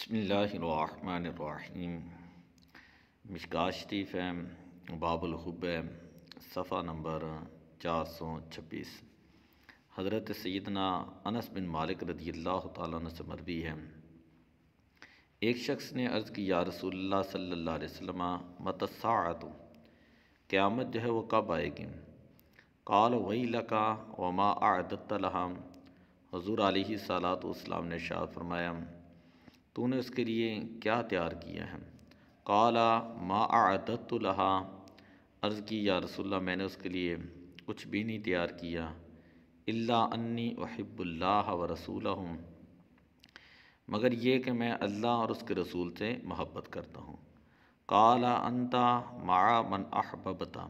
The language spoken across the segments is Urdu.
بسم اللہ الرحمن الرحیم۔ مشکوٰۃ شریف ہے، باب الحب ہے، صفحہ نمبر 426۔ حضرت سیدنا انس بن مالک رضی اللہ تعالیٰ عنہ سے مروی ہے، ایک شخص نے عرض کی یا رسول اللہ صلی اللہ علیہ وسلم متی الساعۃ، قیامت جو ہے وہ کب آئے گی؟ قال ویلک وما اعددت لها، حضور علیہ الصلوۃ والسلام نے ارشاد فرمایا تو نے اس کے لیے کیا تیار کیا ہے؟ قال ما اعددت لها، عرض کی یا رسول اللہ میں نے اس کے لیے کچھ بھی نہیں تیار کیا، الا انی احب اللہ ورسولہ، مگر یہ کہ میں اللہ اور اس کے رسول سے محبت کرتا ہوں۔ قال انت مع من احببت،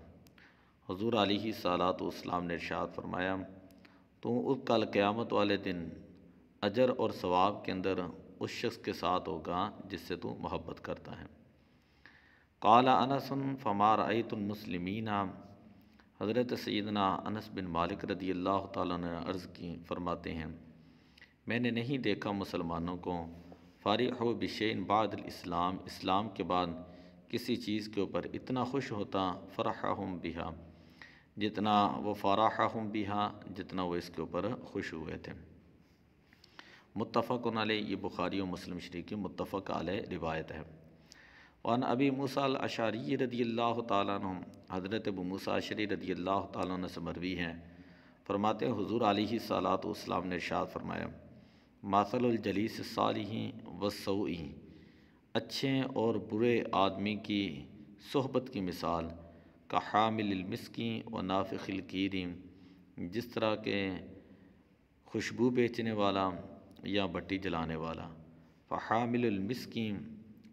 حضور علیہ الصلوۃ والسلام نے ارشاد فرمایا تو اس کل قیامت والے دن اجر اور ثواب کے اندر اس شخص کے ساتھ ہوگا جس سے تو محبت کرتا ہے۔ قال انس فما رأیت المسلمین، حضرت سیدنا انس بن مالک رضی اللہ تعالیٰ نے عرض کی، فرماتے ہیں میں نے نہیں دیکھا مسلمانوں کو فارحوا بشیء بعد الاسلام، اسلام کے بعد کسی چیز کے اوپر اتنا خوش ہوتا فرحہم بہا، جتنا وہ فرحہم بہا، جتنا وہ اس کے اوپر خوش ہوئے تھے۔ متفق علیہ، یہ بخاری و مسلم شریف کی متفق علیہ روایت ہے۔ وعن ابی موسیٰ الاشعری رضی اللہ تعالیٰ عنہ، حضرت ابو موسیٰ اشعری رضی اللہ تعالیٰ عنہ سے مروی ہے، فرماتے ہیں حضور علیہ الصلوۃ والسلام نے ارشاد فرمایا مثل الجلیس الصالح والسوء، اچھے اور برے آدمی کی صحبت کی مثال کحامل المسک ونافخ الکیر، جس طرح کے خوشبو بیچنے والا یا بٹی جلانے والا۔ فحامل المسک،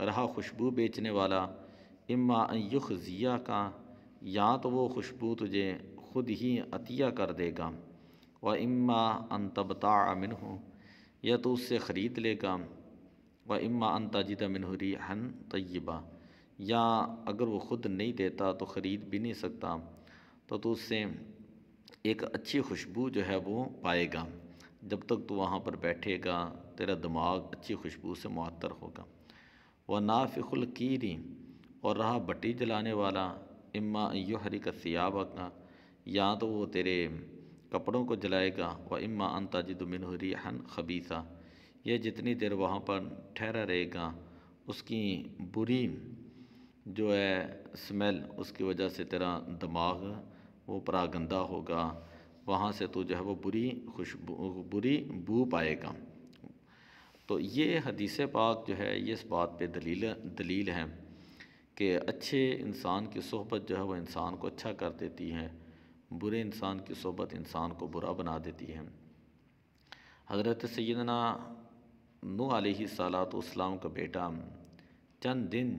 رہا خوشبو بیچنے والا، اما ان یخزیک، یا تو وہ خوشبو تجھے خود ہی عطیہ کر دے گا، و اما ان تبتاع منہ، یا تو اس سے خرید لے گا، و اما ان تجد منہ ریحا طیبہ، یا اگر وہ خود نہیں دیتا تو خرید بھی نہیں سکتا تو اس سے ایک اچھی خوشبو جو ہے وہ پائے گا، جب تک تو وہاں پر بیٹھے گا تیرا دماغ اچھی خوشبو سے معطر ہوگا۔ ونافخ الکیر، اور رہا بٹی جلانے والا، اما ان یحرق ثیابک، یا تو وہ تیرے کپڑوں کو جلائے گا، و اما ان تجد منہ ریحا خبیثہ، یہ جتنی دیر وہاں پر ٹھہرا رہے گا اس کی بری جو ہے اسمیل، اس کی وجہ سے تیرا دماغ وہ پراگندہ ہوگا، وہاں سے تو جو ہے وہ بری بو پائے گا۔ تو یہ حدیث پاک جو ہے یہ اس بات پہ دلیل ہے کہ اچھے انسان کی صحبت جو ہے وہ انسان کو اچھا کر دیتی ہے، برے انسان کی صحبت انسان کو برا بنا دیتی ہے۔ حضرت سیدنا نوح علیہ الصلوۃ والسلام کا بیٹا چند دن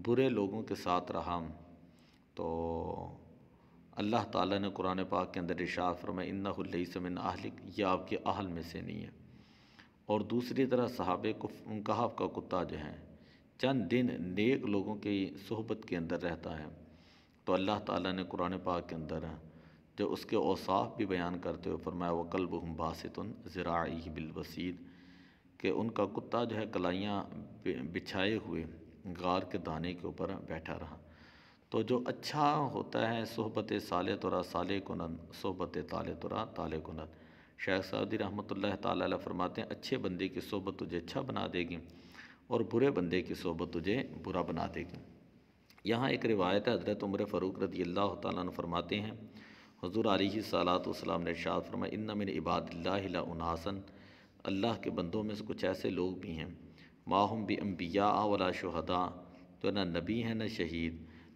برے لوگوں کے ساتھ رہا تو اللہ تعالیٰ نے قرآن پاک کے اندر ارشاد فرمایا انہ لیس من اہلک، یہ آپ کے اہل میں سے نہیں ہے۔ اور دوسری طرف صحابہ کہف کا کتا جو ہے چند دن نیک لوگوں کی صحبت کے اندر رہتا ہے، تو اللہ تعالیٰ نے قرآن پاک کے اندر جو اس کے اوصاف بھی بیان کرتے ہوئے فرمایا وَقَلْبُهُمْ بَاسِطٌ ذِرَاعِهِ بِالْوَسِيدِ، کہ ان کا کتا جو ہے کلائیاں بچھائے ہوئے غار کے دانے کے اوپر بیٹھا رہا۔ تو جو اچھا ہوتا ہے صحبت صالح ترا صالح کنن، صحبت طالح ترا طالح کنن۔ شیخ سعدی رحمۃ اللہ تعالیٰ علیہ فرماتے ہیں اچھے بندے کی صحبت تجھے اچھا بنا دے گی اور برے بندے کی صحبت تجھے برا بنا دے گی۔ یہاں ایک روایت ہے، حضرت عمر فاروق رضی اللہ تعالیٰ عنہ فرماتے ہیں حضور علیہ الصلوۃ والسلام نے ارشاد فرمایا ان من عباد اللہ لاناسا، اللہ کے بندوں میں سے کچھ ایسے لوگ بھی ہیں ما ہم بانبیاء ولا شہداء، جو نہ نبی ہیں نہ شہید،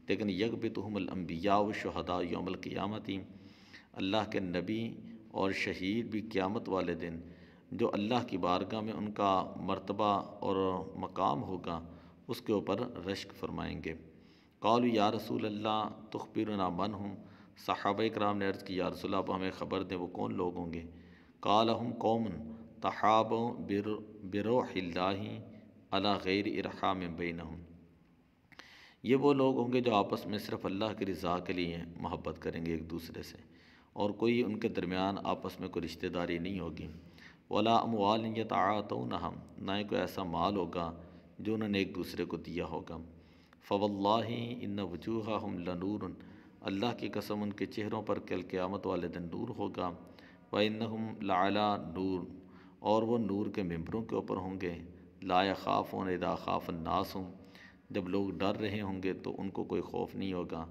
لیکن یغبطہم الانبیاء والشہداء یوم القیامت، اللہ کے نبی اور شہید بھی قیامت والے دن جو اللہ کی بارگاہ میں ان کا مرتبہ اور مقام ہوگا اس کے اوپر رشک فرمائیں گے۔ قالوا یا رسول اللہ تخبرنا من ہم، صحابہ کرام نے عرض کی یا رسول اللہ آپ ہمیں خبر دیں وہ کون لوگ ہوں گے؟ قال ہم قوم تحابوا بروح اللہ علی غیر ارحام بینہم، یہ وہ لوگ ہوں گے جو آپس میں صرف اللہ کی رضا کے لیے محبت کریں گے ایک دوسرے سے، اور کوئی ان کے درمیان آپس میں کوئی رشتہ داری نہیں ہوگی۔ ولا اموال یتعاطونہا، نہ ہی کوئی ایسا مال ہوگا جو انہوں نے ایک دوسرے کو دیا ہوگا۔ فواللہ ان وجوہہم لنور، اللہ کی قسم ان کے چہروں پر کل قیامت والے دن نور ہوگا۔ وَإِنَّهُمْ لَعَلَىٰ نور، اور وہ نور کے ممبروں کے اوپر ہوں گے۔ لا يخافون اذا خاف الناس، جب لوگ ڈر رہے ہوں گے تو ان کو کوئی خوف نہیں ہوگا۔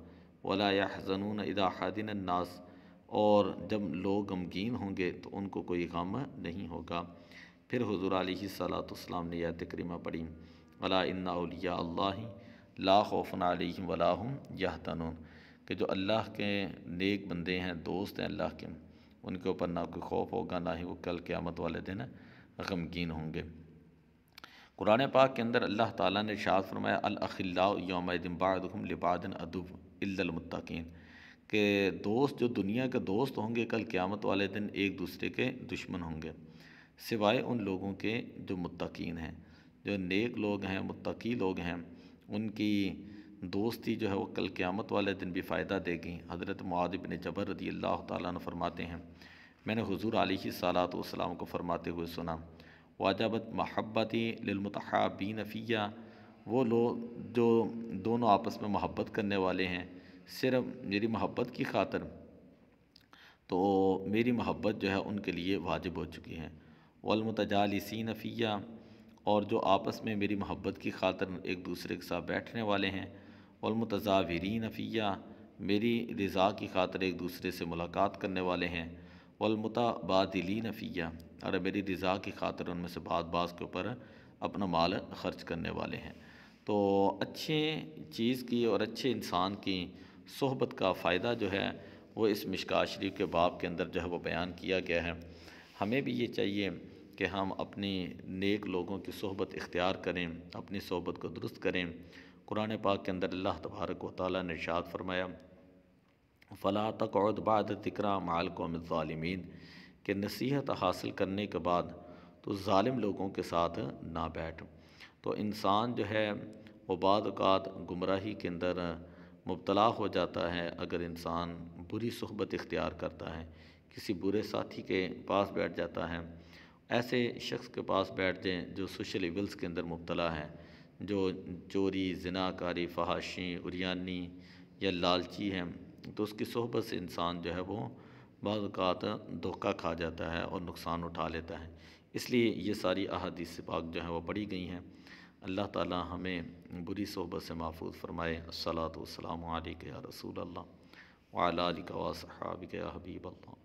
ولا يحزنون اذا حزن الناس، اور جب لوگ غمگین ہوں گے تو ان کو کوئی غم نہیں ہوگا۔ پھر حضور علیہ الصلوۃ والسلام نے آیت کریمہ پڑھی، الا ان اولیاء اللہ لا خوف علیہم ولا هم یحزنون، کہ جو اللہ کے نیک بندے ہیں، دوست ہیں اللہ کے، ان کے اوپر نہ کوئی خوف ہوگا، نہ ہی وہ کل قیامت والے دن غمگین ہوں گے۔ قرآن پاک کے اندر اللہ تعالیٰ نے ارشاد فرمایا، الاخلاء یومئذ بعضهم لبعض عدو الا المتقین، کہ دوست جو دنیا کے دوست ہوں گے کل قیامت والے دن ایک دوسرے کے دشمن ہوں گے، سوائے ان لوگوں کے جو متقین ہیں، جو نیک لوگ ہیں، متقی لوگ ہیں، ان کی دوستی جو ہے وہ کل قیامت والے دن بھی فائدہ دے گی۔ حضرت معاذ بن جبل رضی اللہ تعالیٰ عنہ فرماتے ہیں، میں نے حضور علیہ الصلوۃ والسلام کو فرماتے ہوئے سنا، واجبت محبتی للمتحابین فیہ، وہ لوگ جو دونوں آپس میں محبت کرنے والے ہیں صرف میری محبت کی خاطر، تو میری محبت جو ہے ان کے لیے واجب ہو چکی ہے۔ والمتجالسین فیہ، اور جو آپس میں میری محبت کی خاطر ایک دوسرے کے ساتھ بیٹھنے والے ہیں۔ والمتظاہرین فیہ، میری رضا کی خاطر ایک دوسرے سے ملاقات کرنے والے ہیں۔ والمتبادلین فیہ، اور میری رضا کی خاطر ان میں سے بعض کے اوپر اپنا مال خرچ کرنے والے ہیں۔ تو اچھے چیز کی اور اچھے انسان کی صحبت کا فائدہ جو ہے وہ اس مشکوٰۃ شریف کے باب کے اندر جو ہے وہ بیان کیا گیا ہے۔ ہمیں بھی یہ چاہیے کہ ہم اپنی نیک لوگوں کی صحبت اختیار کریں، اپنی صحبت کو درست کریں۔ قرآن پاک کے اندر اللہ تبارک و تعالیٰ نے ارشاد فرمایا، فَلَا تَقْعُدْ بَعْدَ الذِّكْرَىٰ مَعَ الْقَوْمِ الظَّالِمِينَ، کہ نصیحت حاصل کرنے کے بعد تو ظالم لوگوں کے ساتھ نہ بیٹھ۔ تو انسان جو ہے وہ بعض اوقات گمراہی کے اندر مبتلا ہو جاتا ہے اگر انسان بری صحبت اختیار کرتا ہے، کسی برے ساتھی کے پاس بیٹھ جاتا ہے، ایسے شخص کے پاس بیٹھ جائیں جو سوشل ایولز کے اندر مبتلا ہے، جو چوری، زناکاری، فحاشی، عریانی یا لالچی ہے، تو اس کی صحبت سے انسان جو ہے وہ بعض اوقات دھوکہ کھا جاتا ہے اور نقصان اٹھا لیتا ہے۔ اس لیے یہ ساری احادیث پاک جو ہیں وہ پڑھی گئی ہیں۔ اللہ تعالی ہمیں بری صحبت سے محفوظ فرمائے۔ الصلاۃ والسلام علیک یا رسول اللہ وعلی آلک و اصحابک یا حبیب اللہ۔